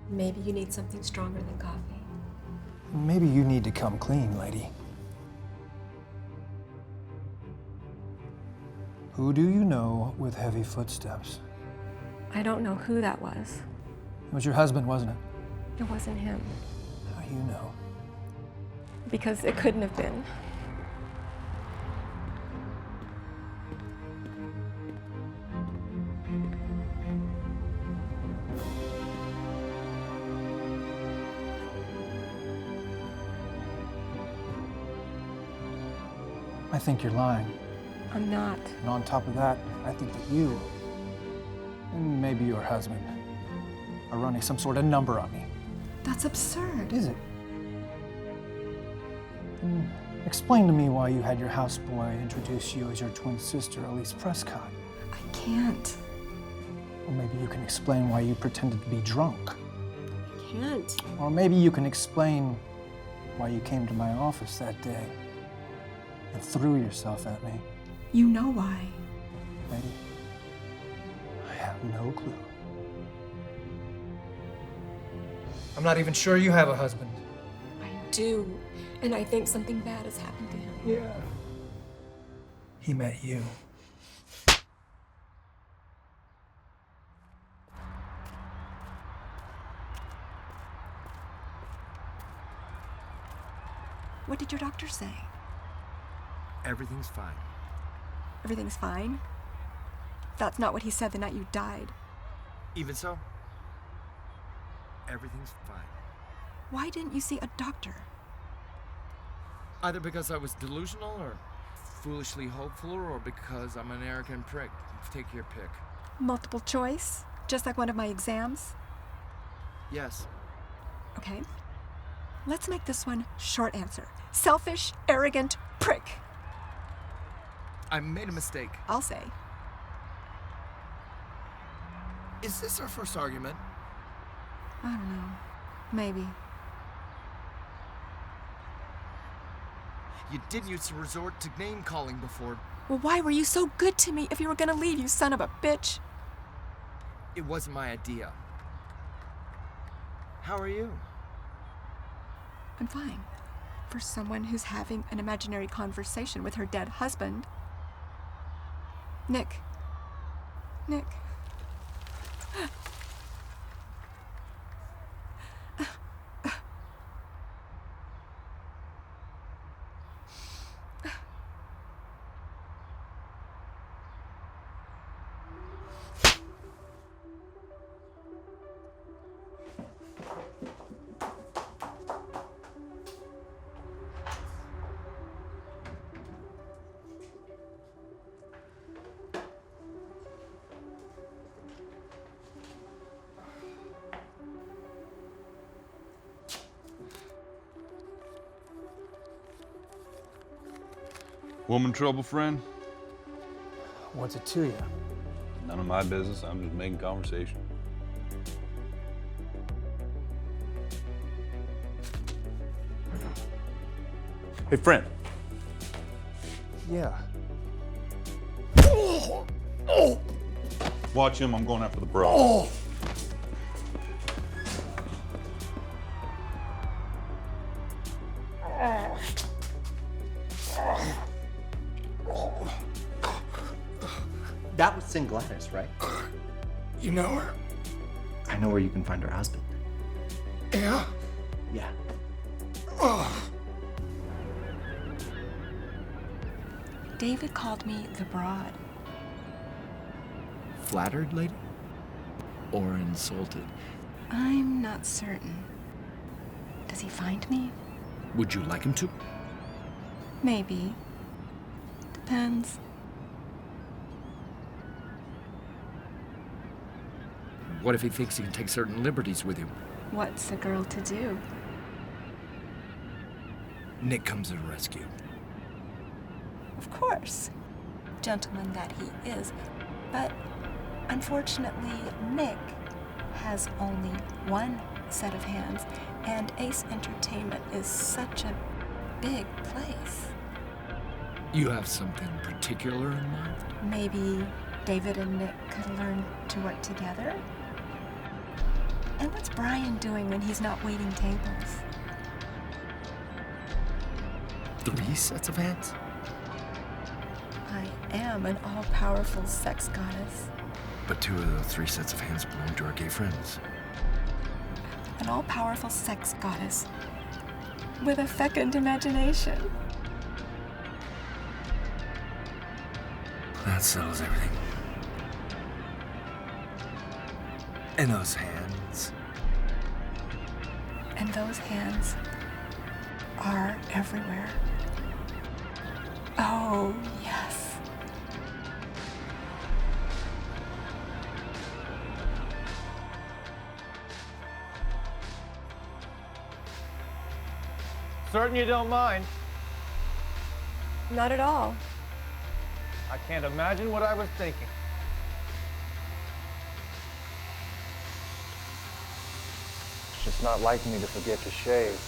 Maybe you need something stronger than coffee. Maybe you need to come clean, lady. Who do you know with heavy footsteps? I don't know who that was. It was your husband, wasn't it? It wasn't him. How do you know? Because it couldn't have been. I think you're lying. I'm not. And on top of that, I think that you, and maybe your husband, are running some sort of number on me. That's absurd. Is it? Then explain to me why you had your houseboy introduce you as your twin sister, Elise Prescott. I can't. Or maybe you can explain why you pretended to be drunk. I can't. Or maybe you can explain why you came to my office that day and threw yourself at me. You know why. Lady, I have no clue. I'm not even sure you have a husband. I do. And I think something bad has happened to him. Yeah. He met you. What did your doctor say? Everything's fine. Everything's fine? That's not what he said the night you died. Even so, everything's fine. Why didn't you see a doctor? Either because I was delusional or foolishly hopeful or because I'm an arrogant prick. Take your pick. Multiple choice? Just like one of my exams? Yes. Okay. Let's make this one short answer. Selfish, arrogant prick. I made a mistake. I'll say. Is this our first argument? I don't know. Maybe. You didn't used to resort to name calling before. Well, why were you so good to me if you were gonna leave, you son of a bitch? It wasn't my idea. How are you? I'm fine. For someone who's having an imaginary conversation with her dead husband. Nick. Woman trouble, friend? What's it to you? None of my business. I'm just making conversation. Hey, friend. Yeah. Watch him. I'm going after the bro. That was Sin Gladys, right? You know her? I know where you can find her husband. Yeah? Yeah. David called me the broad. Flattered, lady? Or insulted? I'm not certain. Does he find me? Would you like him to? Maybe. Depends. What if he thinks he can take certain liberties with you? What's a girl to do? Nick comes to the rescue. Of course, gentleman that he is. But unfortunately, Nick has only one set of hands, and Ace Entertainment is such a big place. You have something particular in mind? Maybe David and Nick could learn to work together? And what's Brian doing when he's not waiting tables? 3 sets of hands? I am an all-powerful sex goddess. But 2 of the 3 sets of hands belong to our gay friends. An all-powerful sex goddess with a fecund imagination. That settles everything. And those hands. And those hands are everywhere. Oh, yes. Certain you don't mind? Not at all. I can't imagine what I was thinking. It's just not like me to forget to shave.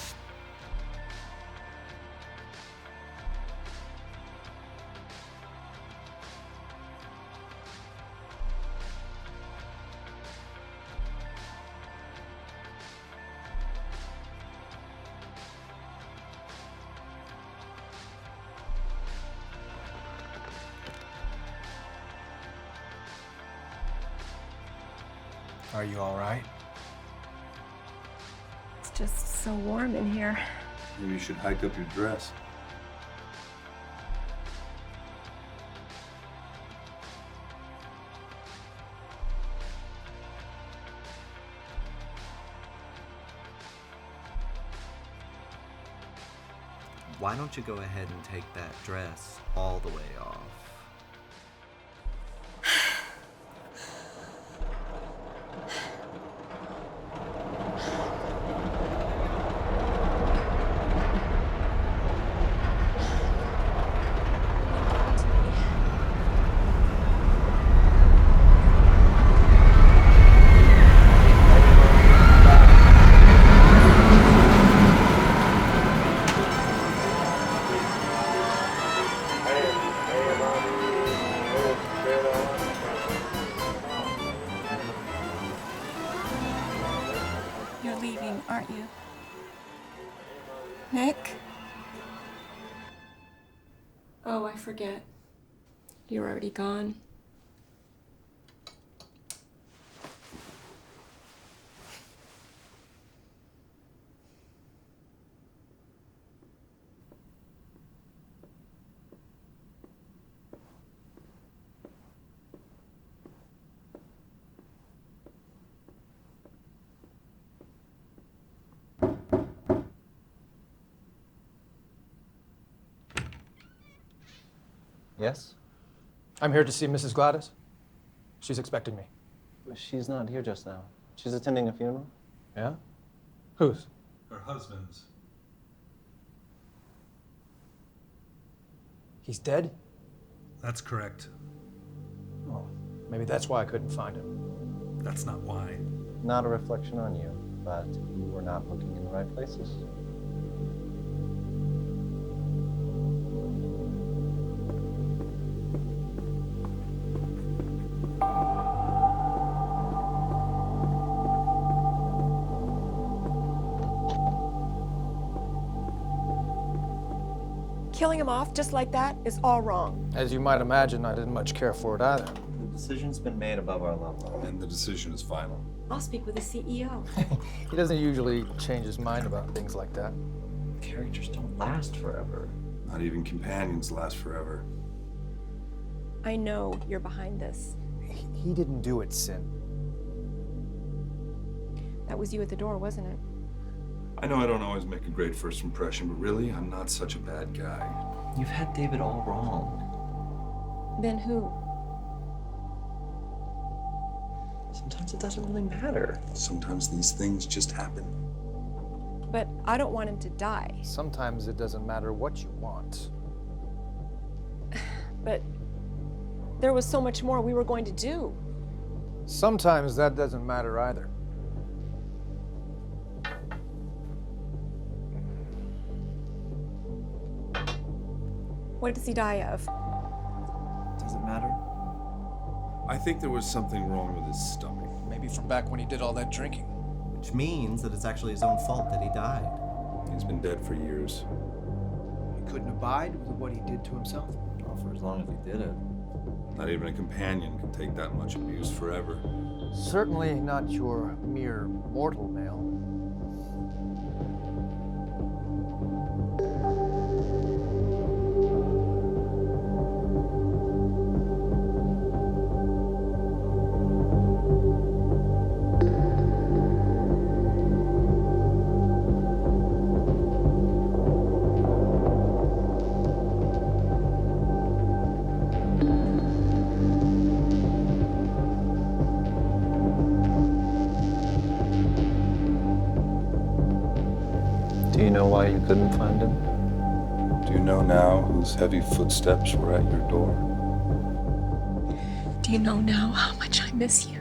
Are you all right? It's just so warm in here. Maybe you should hike up your dress. Why don't you go ahead and take that dress all the way off? You're leaving, aren't you? Nick? Oh, I forget. You're already gone. Yes? I'm here to see Mrs. Gladys. She's expecting me. She's not here just now. She's attending a funeral. Yeah? Whose? Her husband's. He's dead? That's correct. Oh, maybe that's why I couldn't find him. That's not why. Not a reflection on you, but you were not looking in the right places. Killing him off just like that is all wrong. As you might imagine, I didn't much care for it either. The decision's been made above our level. And the decision is final. I'll speak with the CEO. He doesn't usually change his mind about things like that. Characters don't last forever. Not even companions last forever. I know you're behind this. He didn't do it, Sin. That was you at the door, wasn't it? I know I don't always make a great first impression, but really, I'm not such a bad guy. You've had David all wrong. Then who? Sometimes it doesn't really matter. Sometimes these things just happen. But I don't want him to die. Sometimes it doesn't matter what you want. But there was so much more we were going to do. Sometimes that doesn't matter either. What does he die of? Does it matter? I think there was something wrong with his stomach. Maybe from back when he did all that drinking. Which means that it's actually his own fault that he died. He's been dead for years. He couldn't abide with what he did to himself. Well, for as long as he did it. Not even a companion can take that much abuse forever. Certainly not your mere mortal male. Do you know why you couldn't find him? Do you know now whose heavy footsteps were at your door? Do you know now how much I miss you?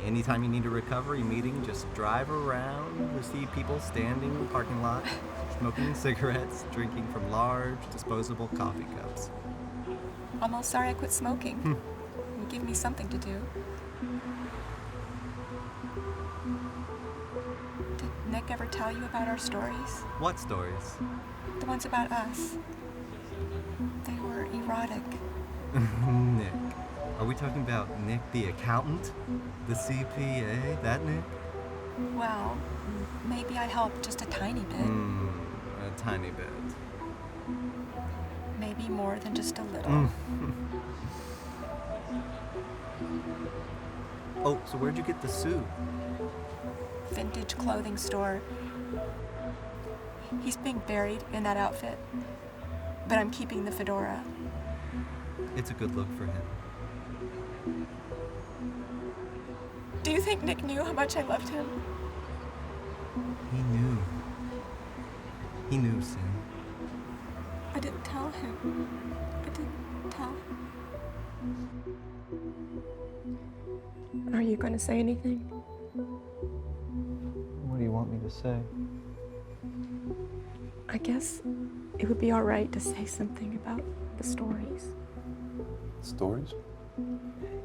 Anytime you need a recovery meeting, just drive around. You see people standing in the parking lot, smoking cigarettes, drinking from large, disposable coffee cups. Almost sorry I quit smoking. You give me something to do. Did Nick ever tell you about our stories? What stories? The ones about us. They were erotic. Nick. Are we talking about Nick the accountant? The CPA? That Nick? Well, maybe I helped just a tiny bit. A tiny bit. Maybe more than just a little. Oh, so where'd you get the suit? Vintage clothing store. He's being buried in that outfit, but I'm keeping the fedora. It's a good look for him. Do you think Nick knew how much I loved him? He knew. He knew, Sin. I didn't tell him. I didn't tell him. Are you going to say anything? What do you want me to say? I guess it would be all right to say something about the stories. Stories?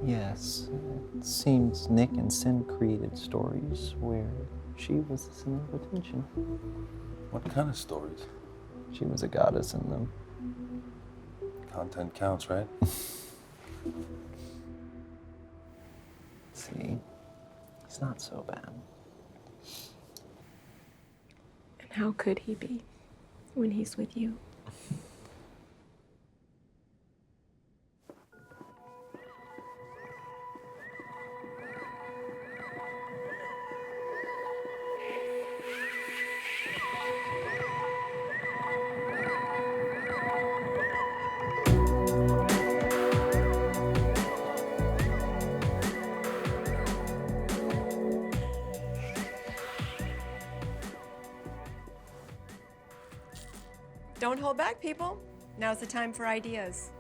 Yes, it seems Nick and Sin created stories where she was the center of attention. What kind of stories? She was a goddess in them. Content counts, right? See, he's not so bad. And how could he be when he's with you? Don't hold back, people. Now's the time for ideas.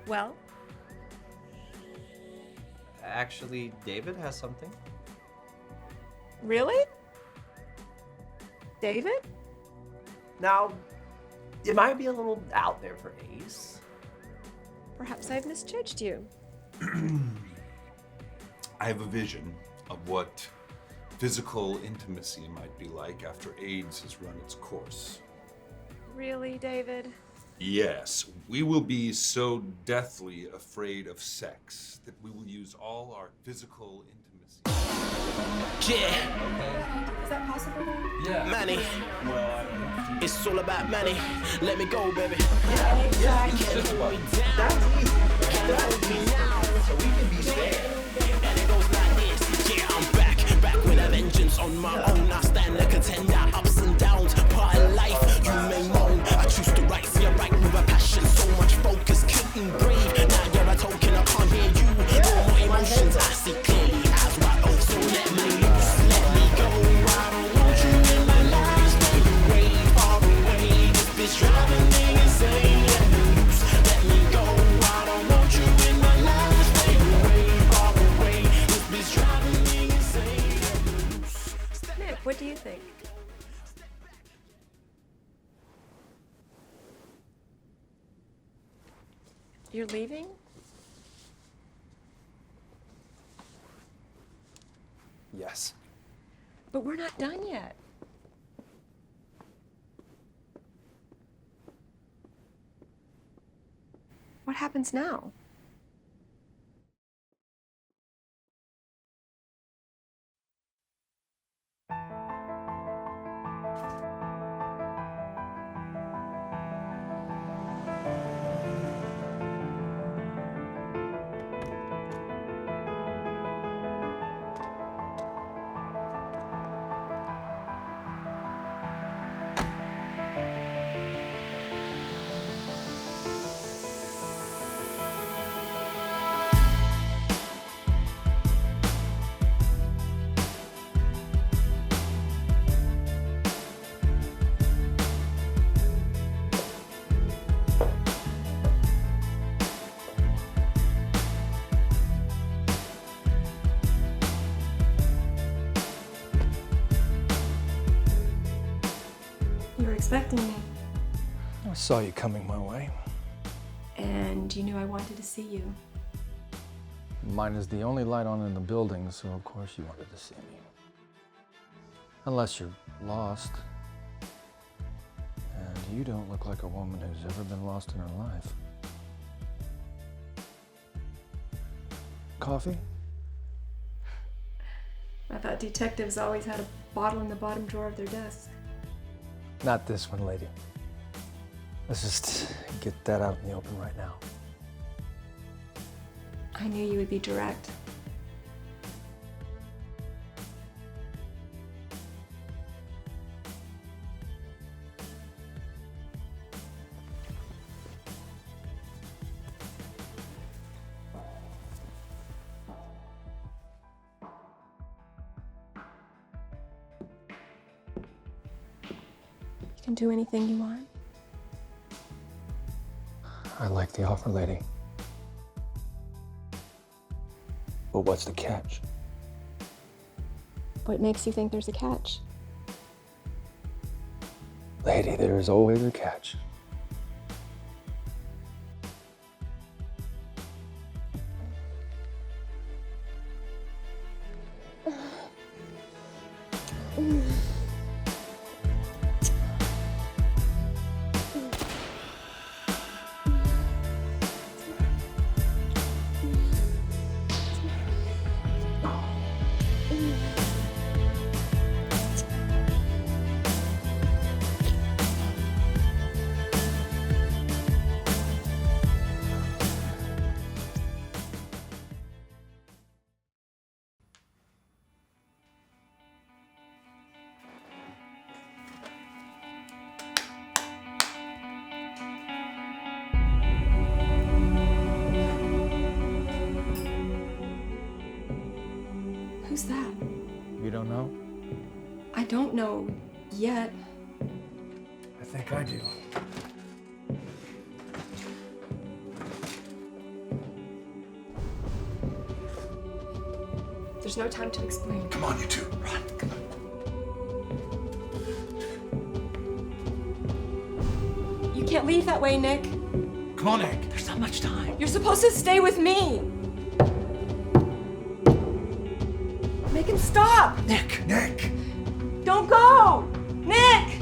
Well? Actually, David has something. Really? David? Now, It might be a little out there for Ace. Perhaps I've misjudged you. I have a vision of what physical intimacy might be like after AIDS has run its course. Really, David? Yes, we will be so deathly afraid of sex that we will use all our physical intimacy. Yeah. Is that possible? Yeah. Money. It's all about money. Let me go, baby. Yeah, You can't hold me down. That's easy. Can't hold me now. So we can be scared. And it goes like this. Yeah, I'm back with a vengeance on my own. I stand a contender, ups and downs, part of life. You may moan. I choose to write, see I write with a passion. So much focus, couldn't breathe. Now you're a token, I can't hear you. No more emotions, I see clearly as wide open. So let me loose, let me go. I don't want you in my life. Stay away, far away. This bitch driving me insane. Let me loose, let me go. I don't want you in my life. Stay away, far away. This bitch driving me insane. Let me loose. Nick, what do you think? You're leaving? Yes. But we're not done yet. What happens now? You were expecting me, I saw you coming my way. and you knew I wanted to see you. Mine is the only light on in the building, so of course you wanted to see me. Unless you're lost. And you don't look like a woman who's ever been lost in her life. Coffee? I thought detectives always had a bottle in the bottom drawer of their desk. Not this one, lady. Let's just get that out in the open right now. I knew you would be direct. You can do anything you want. I like the offer, lady. But what's the catch? What makes you think there's a catch? Lady, there is always a catch. Who's that? You don't know? I don't know yet. I think I do. There's no time to explain. Come on, you two, run. Come on. You can't leave that way, Nick. Come on, Nick. There's not much time. You're supposed to stay with me. Make him stop. Nick! Don't go! Nick!